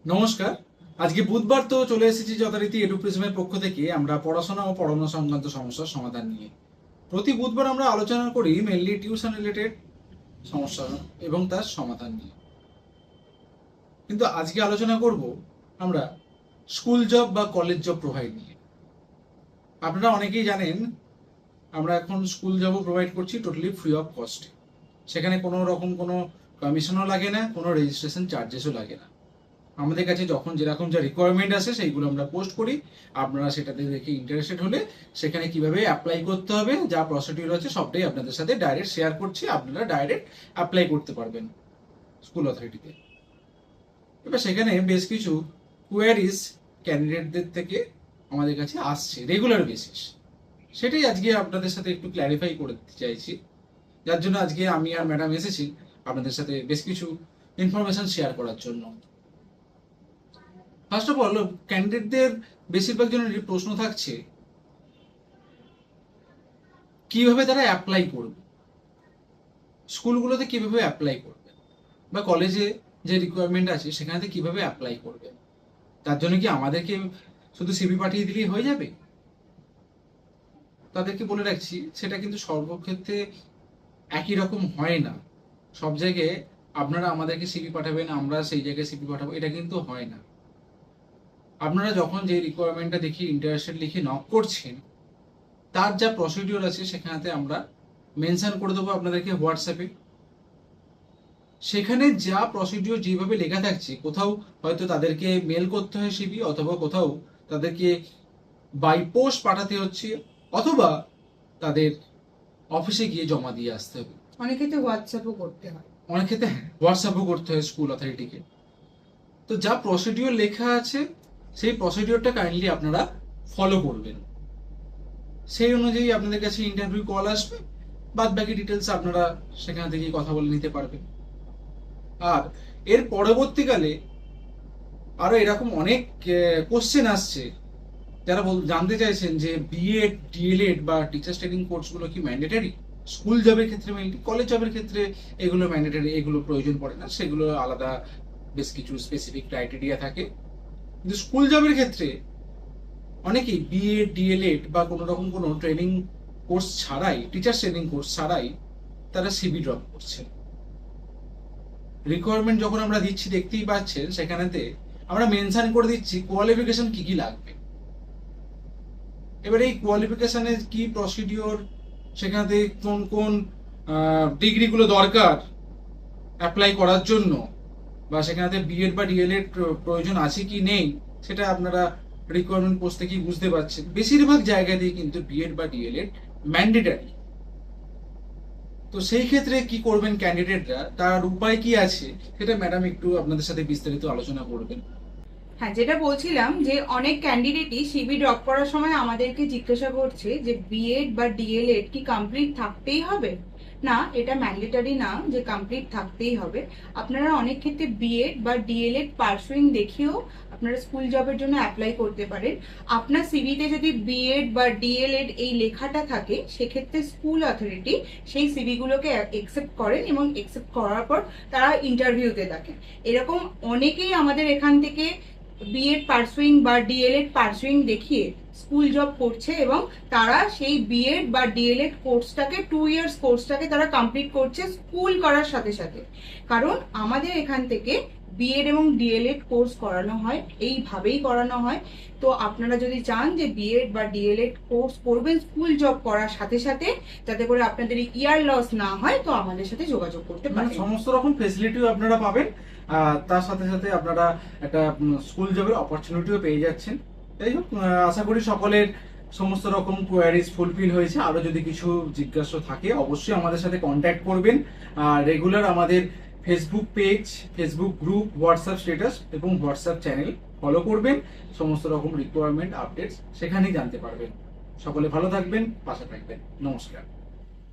নমস্কার। আজকে বুধবার, তো চলে এসেছি যথারীতি এডুপ্রিজমের পক্ষ থেকে আমরা পড়াশোনা ও পড়ানো সংক্রান্ত সমস্যার সমাধান নিয়ে। প্রতি বুধবার আমরা আলোচনা করি মেনলি টিউশন রিলেটেড সমস্যা এবং তার সমাধান নিয়ে, কিন্তু আজকে আলোচনা করব আমরা স্কুল জব বা কলেজ জব প্রোভাইড নিয়ে। আপনারা অনেকেই জানেন আমরা এখন স্কুল জবও প্রোভাইড করছি টোটালি ফ্রি অফ কস্টে। সেখানে কোনো রকম কোনো কমিশনও লাগে না, কোনো রেজিস্ট্রেশন চার্জেসও লাগে না। আমাদের কাছে যখন যেরকম যা রিকোয়ারমেন্ট আসে সেইগুলো আমরা পোস্ট করি। আপনারা সেটাতে দেখে ইন্টারেস্টেড হলে সেখানে কিভাবে অ্যাপ্লাই করতে হবে, যা প্রসিডিউর আছে সবটাই আপনাদের সাথে ডাইরেক্ট শেয়ার করছি। আপনারা ডাইরেক্ট অ্যাপ্লাই করতে পারবেন স্কুল অথরিটিতে। এবার সেখানে বেশ কিছু কোয়ারিজ ক্যান্ডিডেটদের থেকে আমাদের কাছে আসছে রেগুলার বেসিস, সেটাই আজকে আপনাদের সাথে একটু ক্ল্যারিফাই করতে চাইছি, যার জন্য আজকে আমি আর ম্যাডাম এসেছি আপনাদের সাথে বেশ কিছু ইনফরমেশন শেয়ার করার জন্য। ফার্স্ট অফ অল, ক্যান্ডিডেটদের বেশিরভাগ জনের প্রশ্ন থাকছে কিভাবে তারা অ্যাপ্লাই করবে, স্কুলগুলোতে কিভাবে অ্যাপ্লাই করবে, বা কলেজে যে রিকোয়ারমেন্ট আছে সেখানে কিভাবে অ্যাপ্লাই করবে। তার জন্য কি আমাদেরকে শুধু সিভি পাঠিয়ে দিলেই হয়ে যাবে? তাদেরকে বলে রাখছি সেটা কিন্তু সর্বক্ষেত্রে একই রকম হয় না। সব জায়গায় আপনারা আমাদেরকে সিভি পাঠাবেন, আমরা সেই জায়গায় সিভি পাঠাবো, এটা কিন্তু হয় না। আপনারা যখন যে রিকোয়ারমেন্টটা দেখি ইন্টারেস্টেড লিখে নক করছেন, তার যা প্রসিডিওর আছে সেখানে আমরা মেনশন করে দেবো আপনাদেরকে হোয়াটসঅ্যাপে। সেখানে যা প্রসিডিওর যেভাবে লেখা থাকছে, কোথাও হয়তো তাদেরকে মেল করতে হয় সিভি, অথবা কোথাও তাদেরকে বাই পোস্ট পাঠাতে হচ্ছে, অথবা তাদের অফিসে গিয়ে জমা দিয়ে আসতে হবে। অনেক ক্ষেত্রে হোয়াটসঅ্যাপও করতে হয়। অনেক ক্ষেত্রে হোয়াটসঅ্যাপও করতে হয় স্কুল অথরিটিকে। তো যা প্রসিডিওর লেখা আছে সেই প্রসিডিওরটা কাইন্ডলি আপনারা ফলো করবেন। সেই অনুযায়ী আপনাদের কাছে ইন্টারভিউ কল আসবে, বাদ বাকি ডিটেলস আপনারা সেখান থেকে কথা বলে নিতে পারবেন। আর এর পরবর্তীকালে আরো এরকম অনেক কোশ্চেন আসছে, যারা জানতে চাইছেন যে বিএড, ডিএলএড বা টিচার্স ট্রেনিং কোর্সগুলো কি ম্যান্ডেটারি স্কুল জবের ক্ষেত্রে, মেনলি কলেজ জবের ক্ষেত্রে এগুলো ম্যান্ডেটারি, এগুলো প্রয়োজন পড়ে না, সেগুলো আলাদা বেশ কিছু স্পেসিফিক ক্রাইটেরিয়া থাকে। কিন্তু স্কুল জবের ক্ষেত্রে অনেকেই বিএড, ডিএলএড বা কোনো রকম কোনো ট্রেনিং কোর্স ছাড়াই, টিচার্স ট্রেনিং কোর্স ছাড়াই তারা সিবি ড্রপ করছে। রিকোয়ারমেন্ট যখন আমরা দিচ্ছি দেখতেই পাচ্ছেন সেখানেতে আমরা মেনশন করে দিচ্ছি কোয়ালিফিকেশন কি কি লাগবে। এবার এই কোয়ালিফিকেশনের কি প্রসিডিওর, সেখানে কোন কোন ডিগ্রিগুলো দরকার অ্যাপ্লাই করার জন্য, বা সেখানে বিএড বা ডিএলএড প্রয়োজন আছে কি নেই, সেটা আপনারা রিকোয়ারমেন্ট পোস্ট থেকেই বুঝতে পারছেন। বেশিরভাগ জায়গাতেই কিন্তু বিএড বা ডিএলএড ম্যান্ডেটারি। তো সেই ক্ষেত্রে কি করবেন ক্যান্ডিডেটরা, তার উপায় কি আছে, সেটা ম্যাডাম একটু আপনাদের সাথে বিস্তারিত আলোচনা করবেন। হ্যাঁ, যেটা বলছিলাম যে অনেক ক্যান্ডিডেটই সিভি ড্রপ করার সময় আমাদেরকে জিজ্ঞাসা করছে যে বিএড বা ডিএলএড কি কমপ্লিট থাকতেই হবে। না, এটা ম্যান্ডেটারি না যে কমপ্লিট থাকতেই হবে। আপনারা অনেক ক্ষেত্রে বিএড বা ডিএলএড পার্সুইং দেখিয়েও আপনারা স্কুল জবের জন্য অ্যাপ্লাই করতে পারেন। আপনার সিভিতে যদি বিএড বা ডিএলএড এই লেখাটা থাকে, সেক্ষেত্রে স্কুল অথরিটি সেই সিভিগুলোকে একসেপ্ট করেন এবং একসেপ্ট করার পর তারা ইন্টারভিউতে দেখেন। এরকম অনেকেই আমাদের এখান থেকে বিএড পার্সুইং বা ডিএলএড পার্সুইং দেখিয়ে স্কুল জব করছে, এবং তারা সেই বিএড বা ডিএলএড কোর্সটাকে 2 ইয়ার্স কোর্সটাকে তারা কমপ্লিট করছে স্কুল করার সাথে সাথে। কারণ আমাদের এখান থেকে বিএড এবং ডিএলএড কোর্স করানো হয়, এইভাবেই করানো হয়। তো আপনারা যদি চান যে বিএড বা ডিএলএড কোর্স করবেন স্কুল জব করার সাথে সাথে, যাতে করে আপনাদের ইয়ার লস না হয়, তো আমাদের সাথে যোগাযোগ করতে পারেন। সমস্ত রকম ফেসিলিটিও আপনারা পাবেন, তার সাথে সাথে আপনারা একটা স্কুল জবের অপরচুনিটিও পেয়ে যাচ্ছেন। তাই হোক, আশা করি সকলের সমস্ত রকম কোয়ারিজ ফুলফিল হয়েছে। আরো যদি কিছু জিজ্ঞাসা থাকে অবশ্যই আমাদের সাথে কন্ট্যাক্ট করবেন। রেগুলার আমাদের Facebook page, Facebook group, WhatsApp status এবং হোয়াটসঅ্যাপ চ্যানেল ফলো করবেন। সমস্ত রকম রিকোয়ারমেন্ট আপডেটস সেখানেই জানতে পারবেন। সকলে ভালো থাকবেন, পাশে থাকবেন। নমস্কার।